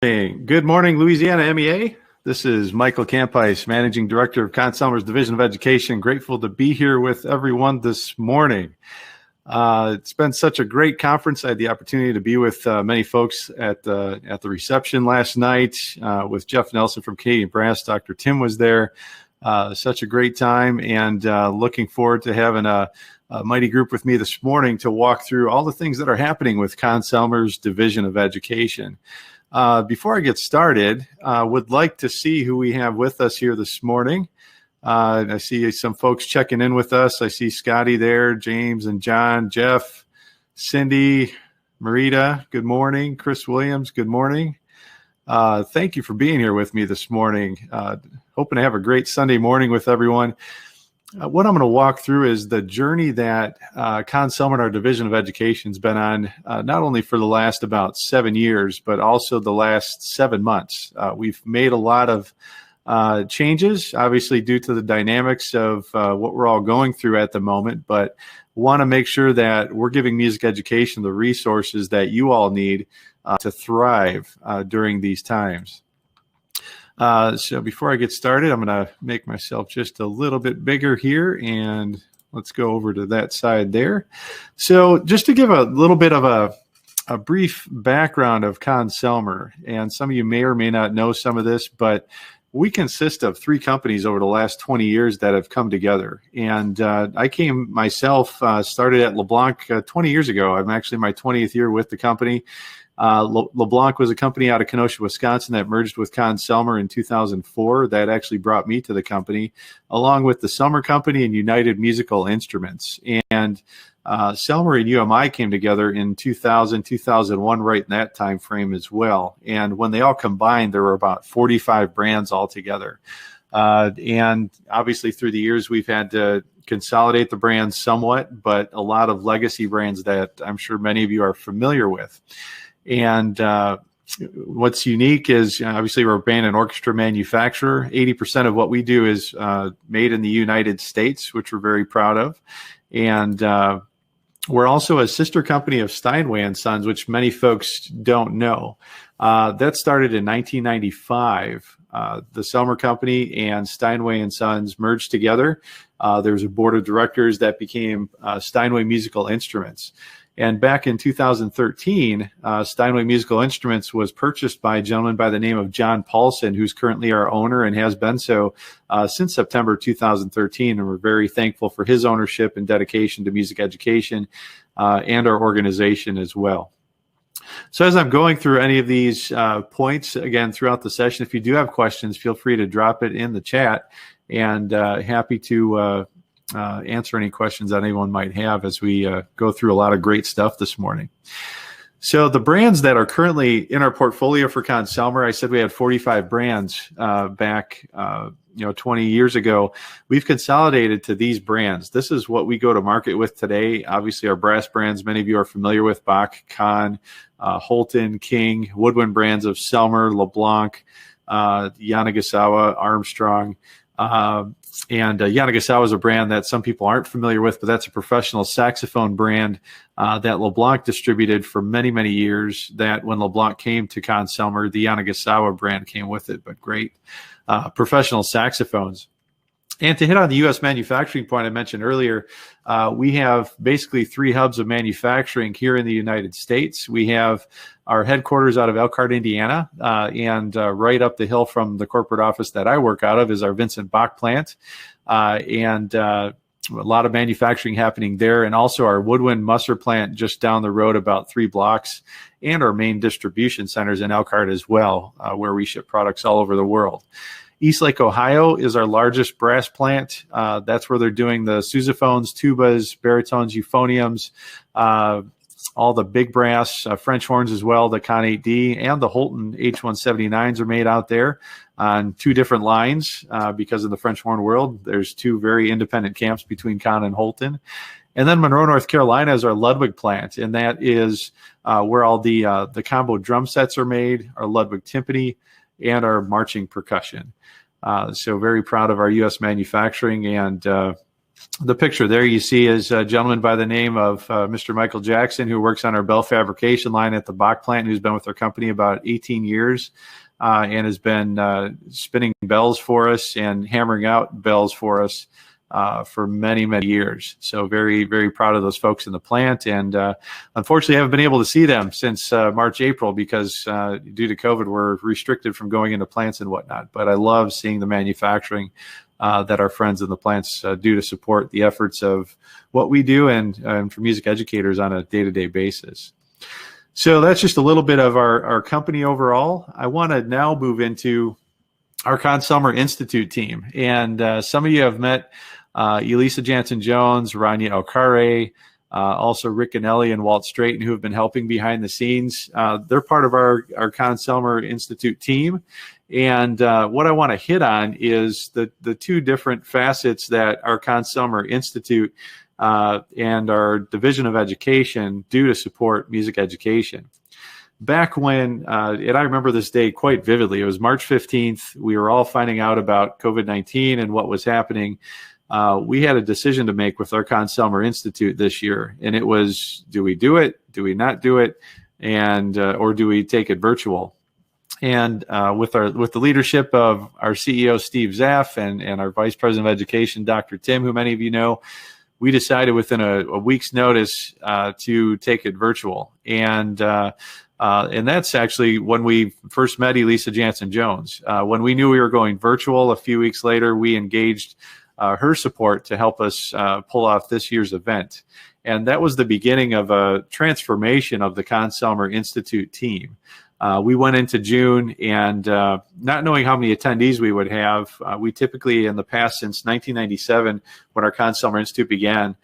Hey, good morning, Louisiana MEA. This is Michael Kamphuis, Managing Director of Conn Selmer's Division of Education. Grateful to be here with everyone this morning. It's been such a great conference. I had the opportunity to be with many folks at the reception last night with Jeff Nelson from Canadian Brass. Dr. Tim was there. Such a great time, and looking forward to having a mighty group with me this morning to walk through all the things that are happening with Conn Selmer's Division of Education. Before I get started, would like to see who we have with us here this morning. I see some folks checking in with us. I see Scotty there, James and John, Jeff, Cindy, Marita, good morning. Chris Williams, good morning. Thank you for being here with me this morning. Hoping to have a great Sunday morning with everyone. What I'm going to walk through is the journey that Conn Selmer, our Division of Education, has been on, not only for the last about 7 years, but also the last 7 months. We've made a lot of changes, obviously due to the dynamics of what we're all going through at the moment, but want to make sure that we're giving music education the resources that you all need to thrive during these times. So before I get started, I'm going to make myself just a little bit bigger here, and let's go over to that side there. So just to give a little bit of a brief background of Conn Selmer, and some of you may or may not know some of this, but we consist of 3 companies over the last 20 years that have come together. And I came myself, started at LeBlanc 20 years ago. I'm actually in my 20th year with the company. LeBlanc was a company out of Kenosha, Wisconsin that merged with Conn Selmer in 2004. That actually brought me to the company, along with the Selmer Company and United Musical Instruments. And Selmer and UMI came together in 2000, 2001, right in that time frame as well. And when they all combined, there were about 45 brands altogether. And obviously through the years, we've had to consolidate the brands somewhat, but a lot of legacy brands that I'm sure many of you are familiar with. And what's unique is obviously we're a band and orchestra manufacturer. 80% of what we do is made in the United States, which we're very proud of. And we're also a sister company of Steinway & Sons, which many folks don't know. That started in 1995. The Selmer Company and Steinway & Sons merged together. There was a board of directors that became Steinway Musical Instruments. And back in 2013, Steinway Musical Instruments was purchased by a gentleman by the name of John Paulson, who's currently our owner and has been so since September 2013. And we're very thankful for his ownership and dedication to music education and our organization as well. So as I'm going through any of these points, again, throughout the session, if you do have questions, feel free to drop it in the chat, and happy to answer any questions that anyone might have as we go through a lot of great stuff this morning. So the brands that are currently in our portfolio for Conn Selmer, I said we had 45 brands back 20 years ago. We've consolidated to these brands. This is what we go to market with today. Obviously, our brass brands, many of you are familiar with: Bach, Conn, Holton, King, woodwind brands of Selmer, LeBlanc, Yanagisawa, Armstrong. And Yanagisawa is a brand that some people aren't familiar with, but that's a professional saxophone brand that LeBlanc distributed for many, many years. That when LeBlanc came to Conn Selmer, the Yanagisawa brand came with it, but great professional saxophones. And to hit on the U.S. manufacturing point I mentioned earlier, we have basically 3 hubs of manufacturing here in the United States. We have our headquarters out of Elkhart, Indiana, and right up the hill from the corporate office that I work out of is our Vincent Bach plant, and a lot of manufacturing happening there, and also our Woodwind Musser plant just down the road about 3 blocks, and our main distribution centers in Elkhart as well, where we ship products all over the world. Eastlake, Ohio is our largest brass plant. That's where they're doing the sousaphones, tubas, baritones, euphoniums, all the big brass, French horns as well, the Conn 8D and the Holton H179s are made out there on 2 different lines because of the French horn world. There's 2 very independent camps between Conn and Holton. And then Monroe, North Carolina is our Ludwig plant, and that is where all the combo drum sets are made, our Ludwig timpani, and our marching percussion. So very proud of our U.S. manufacturing, and The picture there you see is a gentleman by the name of Mr. Michael Jackson, who works on our bell fabrication line at the Bach plant, who's been with our company about 18 years and has been spinning bells for us and hammering out bells for us for many, many years. So very, very proud of those folks in the plant. And unfortunately, I haven't been able to see them since March, April, because due to COVID, we're restricted from going into plants and whatnot. But I love seeing the manufacturing that our friends in the plants do to support the efforts of what we do and for music educators on a day-to-day basis. So that's just a little bit of our company overall. I want to now move into our Conn Selmer Institute team. And some of you have met Elisa Jansen-Jones, Rania Okare, also Rick Ganelli and Walt Straighten, who have been helping behind the scenes. They're part of our Conn Selmer Institute team. And what I want to hit on is the two different facets that our Conn Selmer Institute and our Division of Education do to support music education. Back when, and I remember this day quite vividly, it was March 15th, we were all finding out about COVID-19 and what was happening. We had a decision to make with our Conn Selmer Institute this year, and it was, do we do it? Do we not do it? And or do we take it virtual? And with the leadership of our CEO, Steve Zaff, and our Vice President of Education, Dr. Tim, who many of you know, we decided within a week's notice to take it virtual. And that's actually when we first met Elisa Jansen-Jones. When we knew we were going virtual, a few weeks later, we engaged her support to help us pull off this year's event. And that was the beginning of a transformation of the Conn Selmer Institute team. We went into June and not knowing how many attendees we would have, we typically in the past since 1997, when our Conn Selmer Institute began,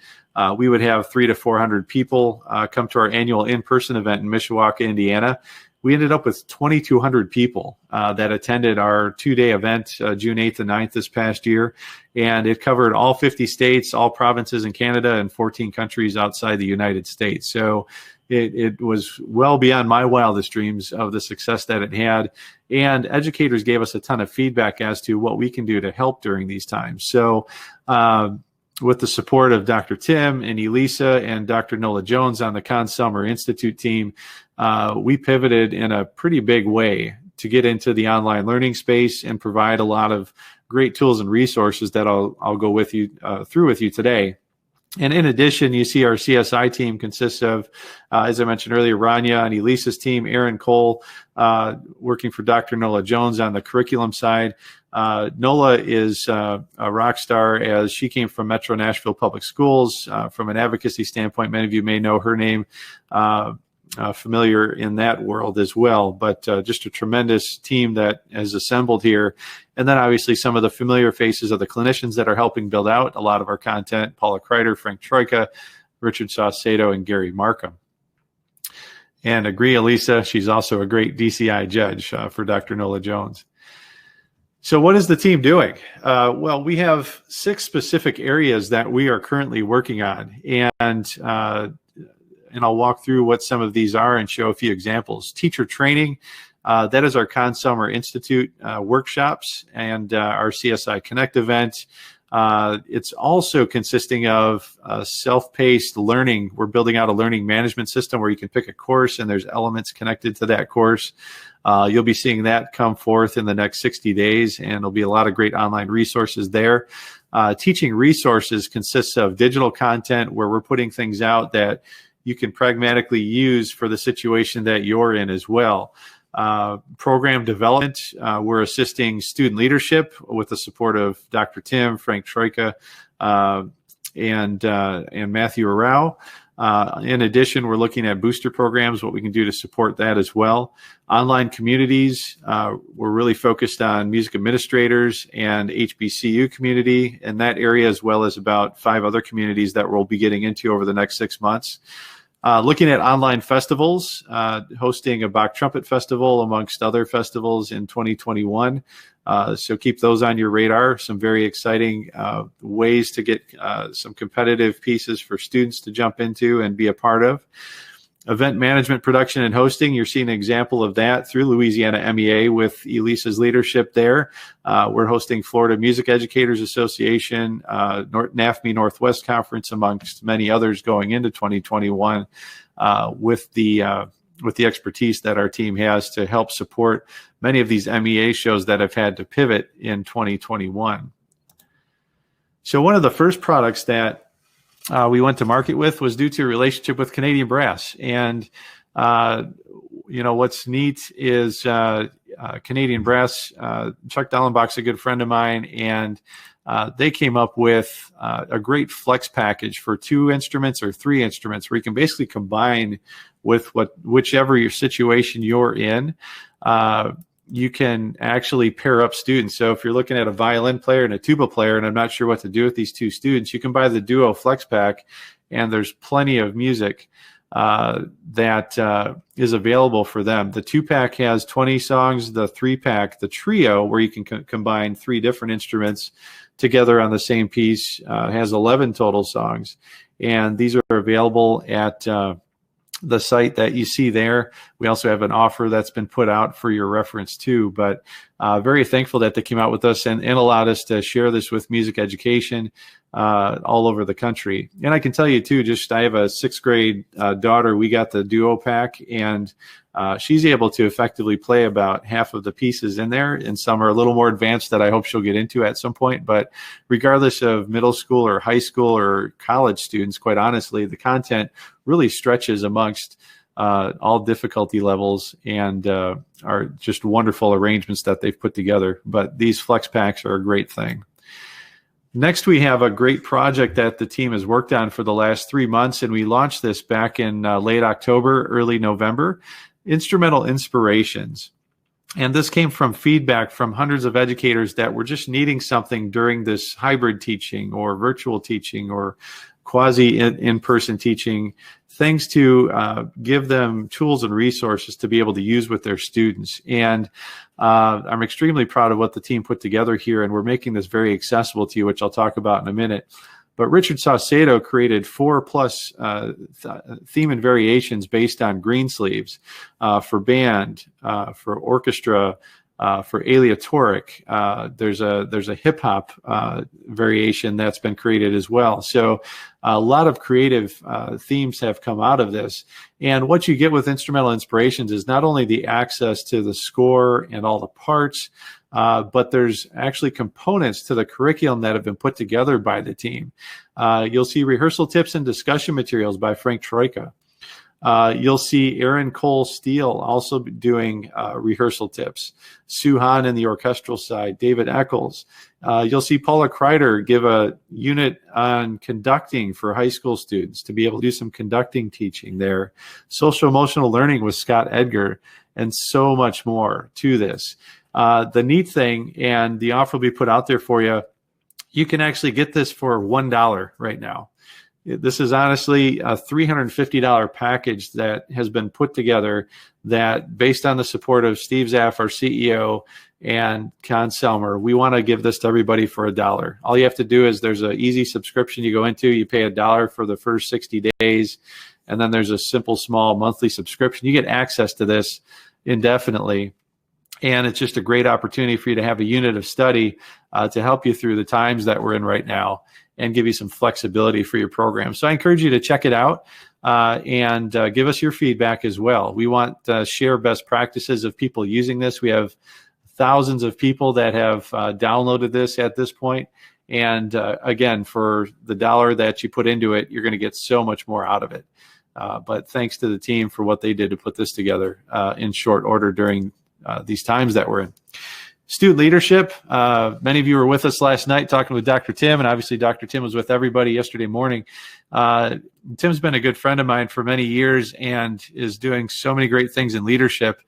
we would have 300 to 400 people come to our annual in-person event in Mishawaka, Indiana. We ended up with 2,200 people that attended our two-day event, June 8th and 9th this past year. And it covered all 50 states, all provinces in Canada, and 14 countries outside the United States. So it was well beyond my wildest dreams of the success that it had. And educators gave us a ton of feedback as to what we can do to help during these times. So with the support of Dr. Tim and Elisa and Dr. Nola Jones on the Conn Selmer Institute team, we pivoted in a pretty big way to get into the online learning space and provide a lot of great tools and resources that I'll go with you through with you today. And in addition, you see our CSI team consists of, as I mentioned earlier, Rania and Elisa's team, Aaron Cole, working for Dr. Nola Jones on the curriculum side. Nola is a rock star as she came from Metro Nashville Public Schools. From an advocacy standpoint, many of you may know her name, familiar in that world as well, but just a tremendous team that has assembled here. And then obviously some of the familiar faces of the clinicians that are helping build out a lot of our content: Paula Kreider, Frank Troika, Richard Saucedo, and Gary Markham. And agree, Elisa, she's also a great DCI judge for Dr. Nola Jones. So what is the team doing? Well, we have 6 specific areas that we are currently working on. And I'll walk through what some of these are and show a few examples. Teacher training, that is our Conn Selmer Institute workshops and our CSI Connect event. It's also consisting of self-paced learning. We're building out a learning management system where you can pick a course and there's elements connected to that course. You'll be seeing that come forth in the next 60 days, and there'll be a lot of great online resources there. Teaching resources consists of digital content where we're putting things out that you can pragmatically use for the situation that you're in as well. Program development, we're assisting student leadership with the support of Dr. Tim, Frank Troika, and Matthew Arau. In addition, we're looking at booster programs, what we can do to support that as well. Online communities, we're really focused on music administrators and HBCU community in that area, as well as about 5 other communities that we'll be getting into over the next 6 months. Looking at online festivals, hosting a Bach Trumpet Festival amongst other festivals in 2021. So keep those on your radar. Some very exciting ways to get some competitive pieces for students to jump into and be a part of. Event management, production, and hosting. You're seeing an example of that through Louisiana MEA with Elisa's leadership there. We're hosting Florida Music Educators Association, NAFME Northwest Conference, amongst many others going into 2021 with the expertise that our team has to help support many of these MEA shows that have had to pivot in 2021. So one of the first products that we went to market with was due to a relationship with Canadian Brass. And, what's neat is Canadian Brass, Chuck Dellenbach's a good friend of mine, and they came up with a great flex package for 2 instruments or 3 instruments where you can basically combine with whichever your situation you're in. You can actually pair up students. So if you're looking at a violin player and a tuba player, and I'm not sure what to do with these 2 students, you can buy the Duo Flex Pack, and there's plenty of music that is available for them. The 2-pack has 20 songs. The 3-pack, the trio, where you can combine 3 different instruments together on the same piece, has 11 total songs. And these are available at the site that you see there. We also have an offer that's been put out for your reference too, but very thankful that they came out with us and allowed us to share this with music education all over the country. And I can tell you too, I have a 6th grade daughter. We got the Duo Pack, and she's able to effectively play about half of the pieces in there, and some are a little more advanced that I hope she'll get into at some point. But regardless of middle school or high school or college students, quite honestly, the content really stretches amongst all difficulty levels, and are just wonderful arrangements that they've put together. But these flex packs are a great thing. Next, we have a great project that the team has worked on for the last 3 months, and we launched this back in late October, early November. Instrumental Inspirations. And this came from feedback from hundreds of educators that were just needing something during this hybrid teaching or virtual teaching or quasi in-person teaching, things to give them tools and resources to be able to use with their students. And I'm extremely proud of what the team put together here, and we're making this very accessible to you, which I'll talk about in a minute. But Richard Saucedo created 4+ theme and variations based on Greensleeves for band, for orchestra, for aleatoric. There's a hip hop variation that's been created as well. So a lot of creative themes have come out of this. And what you get with Instrumental Inspirations is not only the access to the score and all the parts, but there's actually components to the curriculum that have been put together by the team. You'll see rehearsal tips and discussion materials by Frank Troika. You'll see Aaron Cole Steele also doing rehearsal tips. Sue Hahn in the orchestral side, David Eccles. You'll see Paula Kreider give a unit on conducting for high school students to be able to do some conducting teaching there. Social emotional learning with Scott Edgar, and so much more to this. The neat thing, and the offer will be put out there for you, you can actually get this for $1 right now. This is honestly a $350 package that has been put together that, based on the support of Steve Zaff, our CEO, and Conn Selmer, we want to give this to everybody for $1. All you have to do is there's an easy subscription you go into. You pay $1 for the first 60 days, and then there's a simple, small monthly subscription. You get access to this indefinitely. And it's just a great opportunity for you to have a unit of study to help you through the times that we're in right now and give you some flexibility for your program. So I encourage you to check it out and give us your feedback as well. We want to share best practices of people using this. We have thousands of people that have downloaded this at this point. And again, for the $1 that you put into it, you're going to get so much more out of it. But thanks to the team for what they did to put this together in short order during these times that we're in. Student leadership. Many of you were with us last night talking with Dr. Tim, and obviously Dr. Tim was with everybody yesterday morning. Tim's been a good friend of mine for many years and is doing so many great things in leadership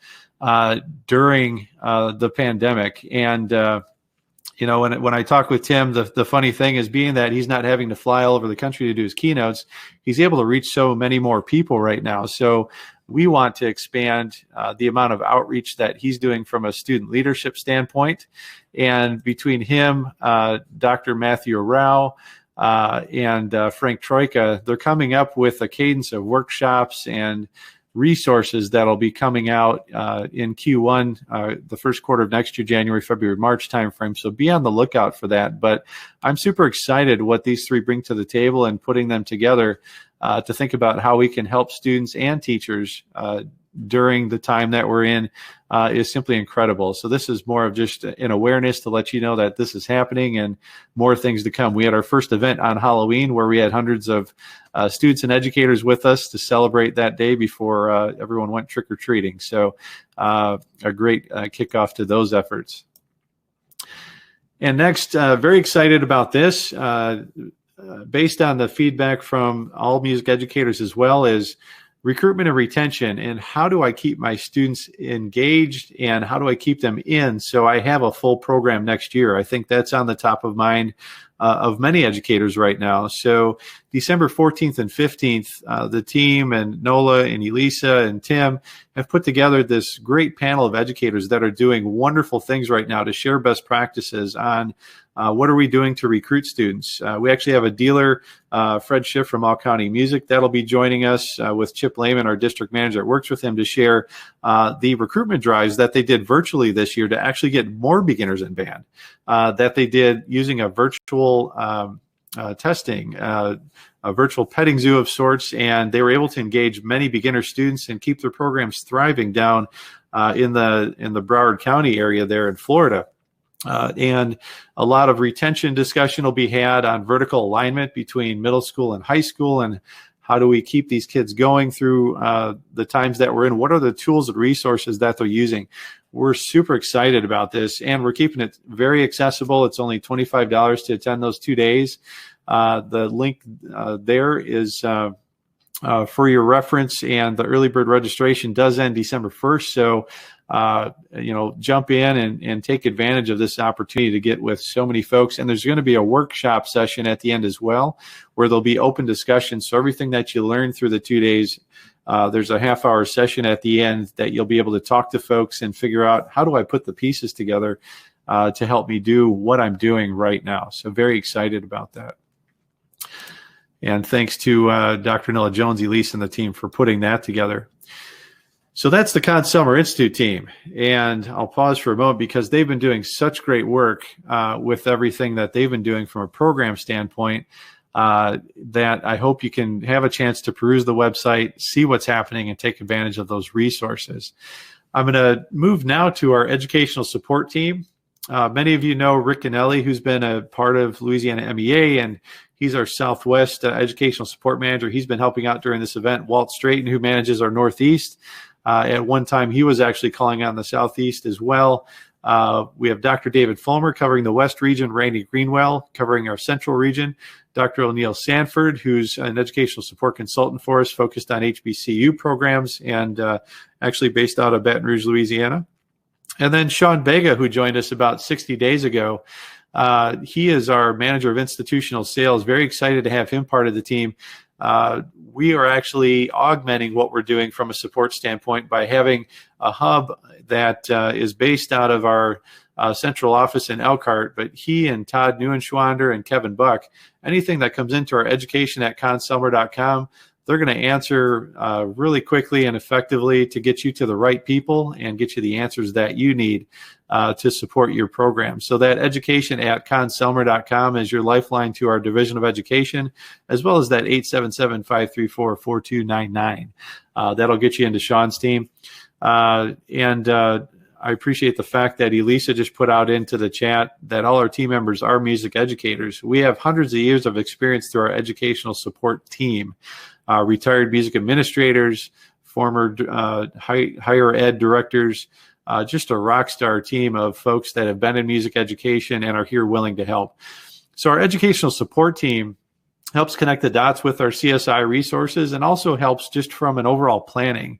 during the pandemic. And when I talk with Tim, the funny thing is, being that he's not having to fly all over the country to do his keynotes, he's able to reach so many more people right now. So we want to expand the amount of outreach that he's doing from a student leadership standpoint. And between him, Dr. Matthew Rao, and Frank Troika, they're coming up with a cadence of workshops and resources that'll be coming out in Q1, the first quarter of next year, January, February, March timeframe. So be on the lookout for that. But I'm super excited what these three bring to the table, and putting them together to think about how we can help students and teachers during the time that we're in is simply incredible. So this is more of just an awareness to let you know that this is happening, and more things to come. We had our first event on Halloween where we had hundreds of students and educators with us to celebrate that day before everyone went trick-or-treating. So a great kickoff to those efforts. And next, very excited about this, based on the feedback from all music educators as well, is recruitment and retention, and how do I keep my students engaged, and how do I keep them in so I have a full program next year? I think that's on the top of mind of many educators right now. So December 14th and 15th, the team and Nola and Elisa and Tim have put together this great panel of educators that are doing wonderful things right now to share best practices on what are we doing to recruit students. We actually have a dealer, Fred Schiff from All County Music, that'll be joining us with Chip Lehman, our district manager that works with him, to share the recruitment drives that they did virtually this year to actually get more beginners in band, that they did using a virtual testing, a virtual petting zoo of sorts, and they were able to engage many beginner students and keep their programs thriving down in the Broward County area there in Florida. And a lot of retention discussion will be had on vertical alignment between middle school and high school, and how do we keep these kids going through the times that we're in? What are the tools and resources that they're using? We're super excited about this, and we're keeping it very accessible. It's only $25 to attend those 2 days. The link there is for your reference, and the early bird registration does end December 1st. So jump in and take advantage of this opportunity to get with so many folks. And there's going to be a workshop session at the end as well, where there'll be open discussion. So everything that you learn through the 2 days, there's a half-hour session at the end that you'll be able to talk to folks and figure out, how do I put the pieces together to help me do what I'm doing right now. So very excited about that. And thanks to Dr. Nilla Jones, Elise, and the team for putting that together. So that's the Conn Selmer Institute team. And I'll pause for a moment because they've been doing such great work with everything that they've been doing from a program standpoint that I hope you can have a chance to peruse the website, see what's happening, and take advantage of those resources. I'm going to move now to our educational support team. Many of you know Rick Ganelli, who's been a part of Louisiana LMEA, and he's our Southwest educational support manager. He's been helping out during this event. Walt Strayton, who manages our Northeast. At one time, he was actually calling on the Southeast as well. We have Dr. David Fulmer covering the West region, Randy Greenwell covering our Central region, Dr. O'Neill Sanford, who's an educational support consultant for us, focused on HBCU programs and actually based out of Baton Rouge, Louisiana. And then Sean Vega, who joined us about 60 days ago. He is our manager of institutional sales. Very excited to have him part of the team. We are actually augmenting what we're doing from a support standpoint by having a hub that is based out of our central office in Elkhart, but he and Todd Neuenschwander and Kevin Buck, anything that comes into our education@ConnSelmer.com, they're going to answer really quickly and effectively to get you to the right people and get you the answers that you need to support your program. So that education@ConnSelmer.com is your lifeline to our Division of Education, as well as that 877-534-4299. That'll get you into Sean's team. I appreciate the fact that Elisa just put out into the chat that all our team members are music educators. We have hundreds of years of experience through our educational support team. Retired music administrators, former higher ed directors, just a rock star team of folks that have been in music education and are here willing to help. So our educational support team helps connect the dots with our CSI resources and also helps just from an overall planning.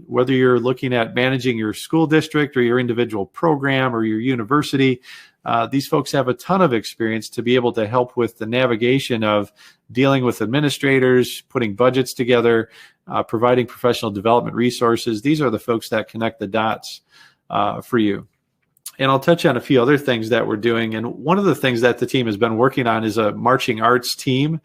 Whether you're looking at managing your school district or your individual program or your university, these folks have a ton of experience to be able to help with the navigation of dealing with administrators, putting budgets together, providing professional development resources. These are the folks that connect the dots for you. And I'll touch on a few other things that we're doing. And one of the things that the team has been working on is a marching arts team.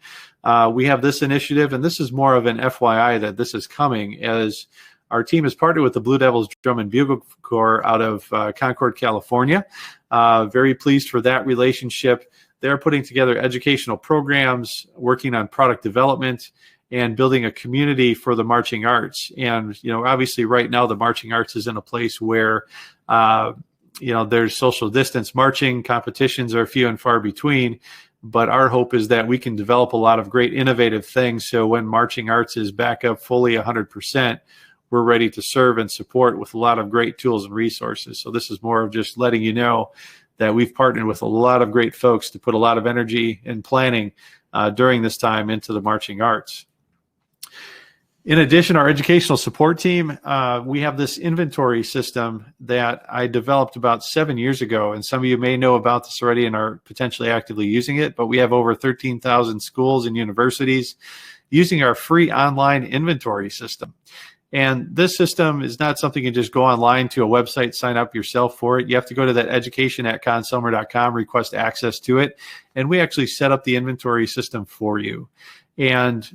We have this initiative, and this is more of an FYI that this is coming, as our team is partnered with the Blue Devils Drum and Bugle Corps out of Concord, California. Very pleased for that relationship. They're putting together educational programs, working on product development, and building a community for the marching arts. And, obviously right now the marching arts is in a place where, there's social distance marching, competitions are few and far between, but our hope is that we can develop a lot of great innovative things. So when marching arts is back up fully 100%, we're ready to serve and support with a lot of great tools and resources. So this is more of just letting you know that we've partnered with a lot of great folks to put a lot of energy and planning during this time into the marching arts. In addition, our educational support team, we have this inventory system that I developed about 7 years ago, and some of you may know about this already and are potentially actively using it, but we have over 13,000 schools and universities using our free online inventory system. And this system is not something you can just go online to a website, sign up yourself for it. You have to go to that education@connselmer.com, request access to it, and we actually set up the inventory system for you. And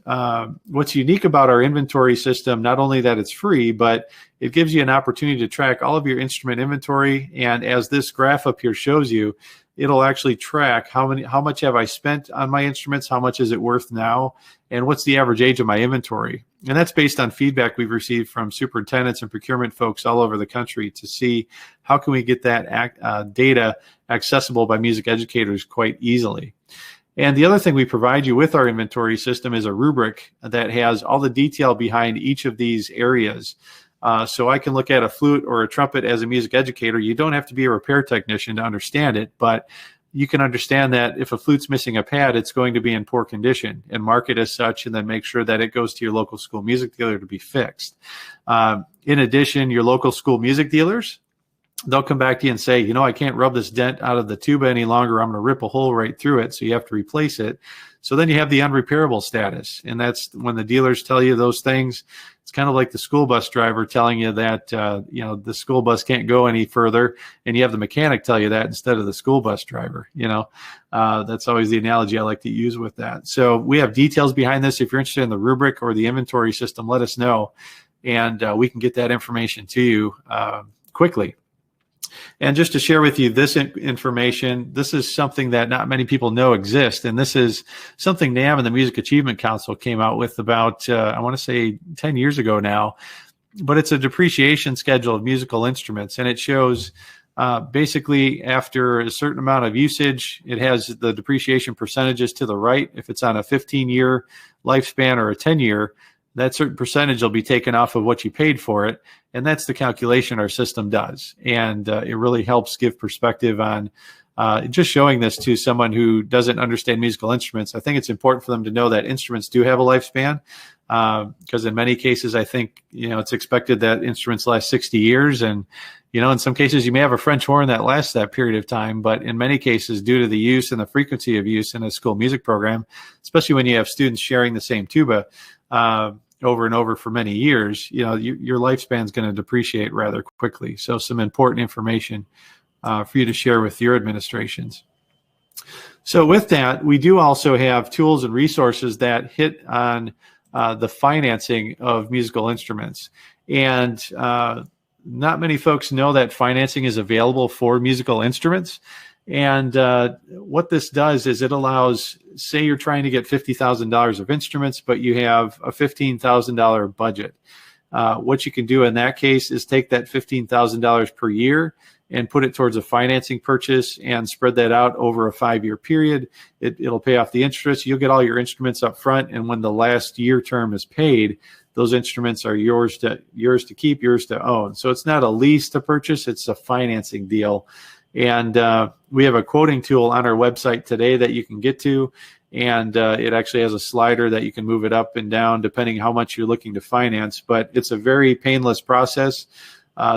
what's unique about our inventory system, not only that it's free, but it gives you an opportunity to track all of your instrument inventory. And as this graph up here shows you, it'll actually track how much have I spent on my instruments, how much is it worth now, and what's the average age of my inventory. And that's based on feedback we've received from superintendents and procurement folks all over the country to see how can we get that data accessible by music educators quite easily. And the other thing we provide you with our inventory system is a rubric that has all the detail behind each of these areas. So I can look at a flute or a trumpet as a music educator. You don't have to be a repair technician to understand it, but you can understand that if a flute's missing a pad, it's going to be in poor condition, and mark it as such, and then make sure that it goes to your local school music dealer to be fixed. In addition, your local school music dealers, they'll come back to you and say, I can't rub this dent out of the tuba any longer. I'm going to rip a hole right through it. So you have to replace it. So then you have the unrepairable status. And that's when the dealers tell you those things. It's kind of like the school bus driver telling you that, the school bus can't go any further. And you have the mechanic tell you that instead of the school bus driver. That's always the analogy I like to use with that. So we have details behind this. If you're interested in the rubric or the inventory system, let us know. And we can get that information to you quickly. And just to share with you this information, this is something that not many people know exists. And this is something NAM and the Music Achievement Council came out with about, I want to say 10 years ago now. But it's a depreciation schedule of musical instruments. And it shows basically after a certain amount of usage, it has the depreciation percentages to the right. If it's on a 15-year lifespan or a 10-year, that certain percentage will be taken off of what you paid for it. And that's the calculation our system does. And it really helps give perspective on just showing this to someone who doesn't understand musical instruments. I think it's important for them to know that instruments do have a lifespan, because in many cases, I think, it's expected that instruments last 60 years. And, in some cases, you may have a French horn that lasts that period of time. But in many cases, due to the use and the frequency of use in a school music program, especially when you have students sharing the same tuba, over and over for many years, your lifespan is going to depreciate rather quickly. So some important information for you to share with your administrations. So with that, we do also have tools and resources that hit on the financing of musical instruments. And not many folks know that financing is available for musical instruments. And what this does is it allows, say you're trying to get $50,000 of instruments, but you have a $15,000 budget. What you can do in that case is take that $15,000 per year and put it towards a financing purchase and spread that out over a 5-year period. It'll pay off the interest. You'll get all your instruments up front, and when the last year term is paid, those instruments are yours to keep, yours to own. So it's not a lease to purchase, it's a financing deal. And we have a quoting tool on our website today that you can get to, and it actually has a slider that you can move it up and down depending how much you're looking to finance. But it's a very painless process.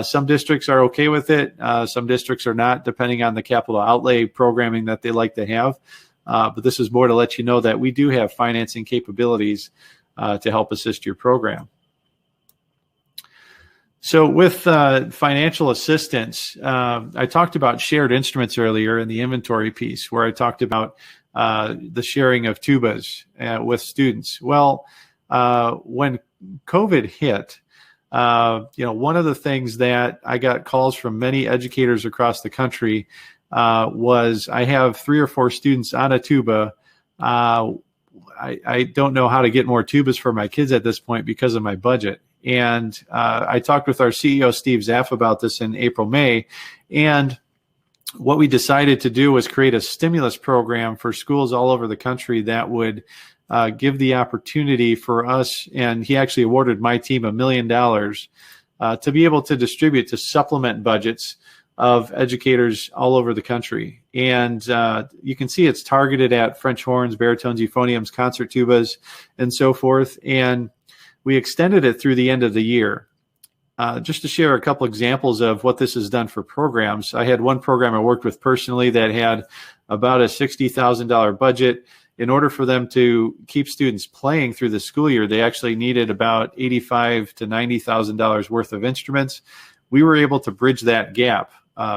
Some districts are okay with it. Some districts are not, depending on the capital outlay programming that they like to have. But this is more to let you know that we do have financing capabilities to help assist your program. So with financial assistance, I talked about shared instruments earlier in the inventory piece, where I talked about the sharing of tubas with students. Well, when COVID hit, one of the things that I got calls from many educators across the country was, I have 3 or 4 students on a tuba. I don't know how to get more tubas for my kids at this point because of my budget. And I talked with our CEO, Steve Zaff, about this in April, May. And what we decided to do was create a stimulus program for schools all over the country that would give the opportunity for us. And he actually awarded my team $1 million to be able to distribute to supplement budgets of educators all over the country. And you can see it's targeted at French horns, baritones, euphoniums, concert tubas, and so forth. And we extended it through the end of the year. Just to share a couple examples of what this has done for programs. I had one program I worked with personally that had about a $60,000 budget. In order for them to keep students playing through the school year, they actually needed about $85,000 to $90,000 worth of instruments. We were able to bridge that gap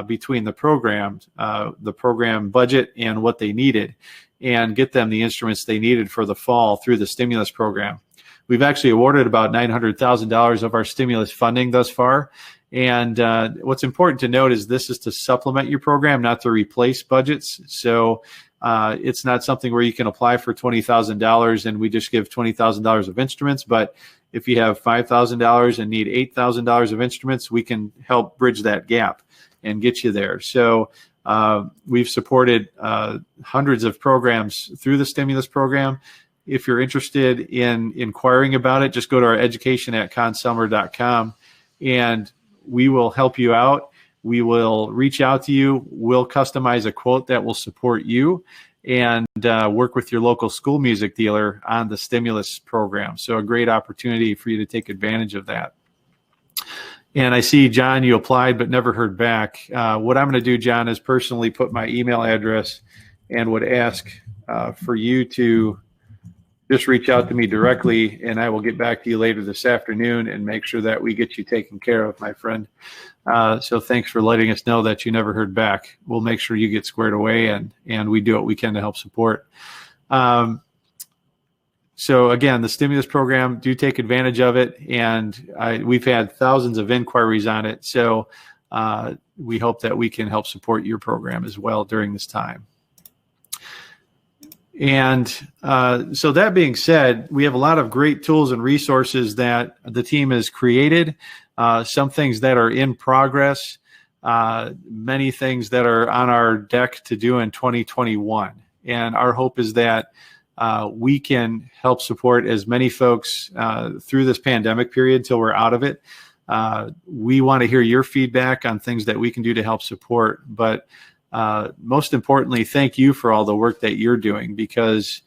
between the program budget and what they needed, and get them the instruments they needed for the fall through the stimulus program. We've actually awarded about $900,000 of our stimulus funding thus far. And what's important to note is this is to supplement your program, not to replace budgets. So it's not something where you can apply for $20,000 and we just give $20,000 of instruments. But if you have $5,000 and need $8,000 of instruments, we can help bridge that gap and get you there. So we've supported hundreds of programs through the stimulus program. If you're interested in inquiring about it, just go to our education@connselmer.com and we will help you out. We will reach out to you. We'll customize a quote that will support you, and work with your local school music dealer on the stimulus program. So a great opportunity for you to take advantage of that. And I see, John, you applied but never heard back. What I'm going to do, John, is personally put my email address and would ask for you to just reach out to me directly, and I will get back to you later this afternoon and make sure that we get you taken care of, my friend. So thanks for letting us know that you never heard back. We'll make sure you get squared away, and we do what we can to help support. So again, the stimulus program, do take advantage of it. And we've had thousands of inquiries on it. So we hope that we can help support your program as well during this time. And so that being said, we have a lot of great tools and resources that the team has created, some things that are in progress, many things that are on our deck to do in 2021. And our hope is that we can help support as many folks through this pandemic period till we're out of it. We want to hear your feedback on things that we can do to help support. But most importantly, thank you for all the work that you're doing, because,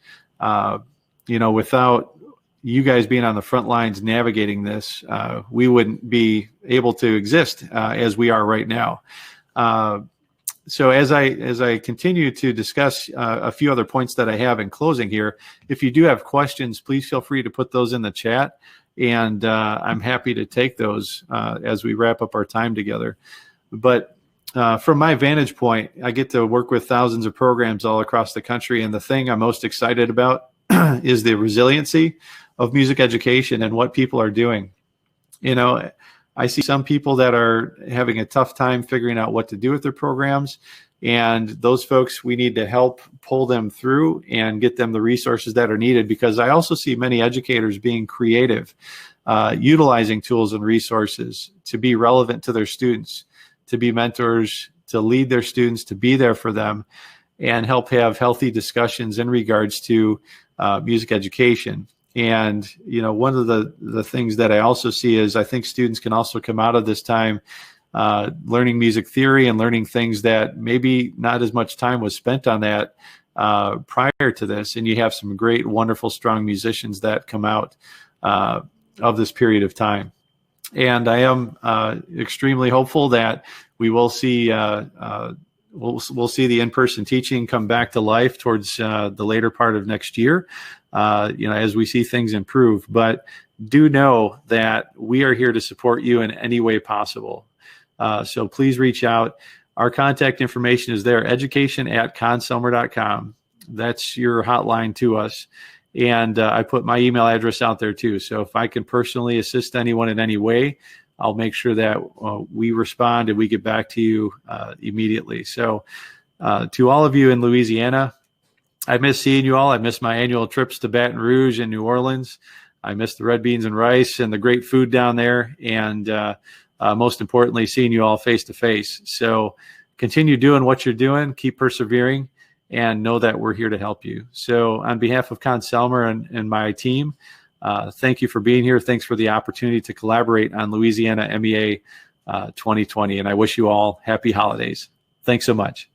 without you guys being on the front lines navigating this, we wouldn't be able to exist as we are right now. So as I continue to discuss a few other points that I have in closing here, if you do have questions, please feel free to put those in the chat, and I'm happy to take those as we wrap up our time together. But from my vantage point, I get to work with thousands of programs all across the country, and the thing I'm most excited about is the resiliency of music education and what people are doing. I see some people that are having a tough time figuring out what to do with their programs, and those folks, we need to help pull them through and get them the resources that are needed, because I also see many educators being creative, utilizing tools and resources to be relevant to their students, to be mentors, to lead their students, to be there for them, and help have healthy discussions in regards to music education. And, one of the things that I also see is I think students can also come out of this time learning music theory and learning things that maybe not as much time was spent on that prior to this. And you have some great, wonderful, strong musicians that come out of this period of time. And I am extremely hopeful that we will see we'll see the in-person teaching come back to life towards the later part of next year. as we see things improve. But do know that we are here to support you in any way possible. So please reach out. Our contact information is there, education@connselmer.com. That's your hotline to us. And I put my email address out there too. So if I can personally assist anyone in any way, I'll make sure that we respond and we get back to you immediately. So to all of you in Louisiana, I miss seeing you all. I miss my annual trips to Baton Rouge and New Orleans. I miss the red beans and rice and the great food down there. And most importantly, seeing you all face to face. So continue doing what you're doing, keep persevering, and know that we're here to help you. So on behalf of Conn Selmer and my team, thank you for being here. Thanks for the opportunity to collaborate on Louisiana MEA 2020. And I wish you all happy holidays. Thanks so much.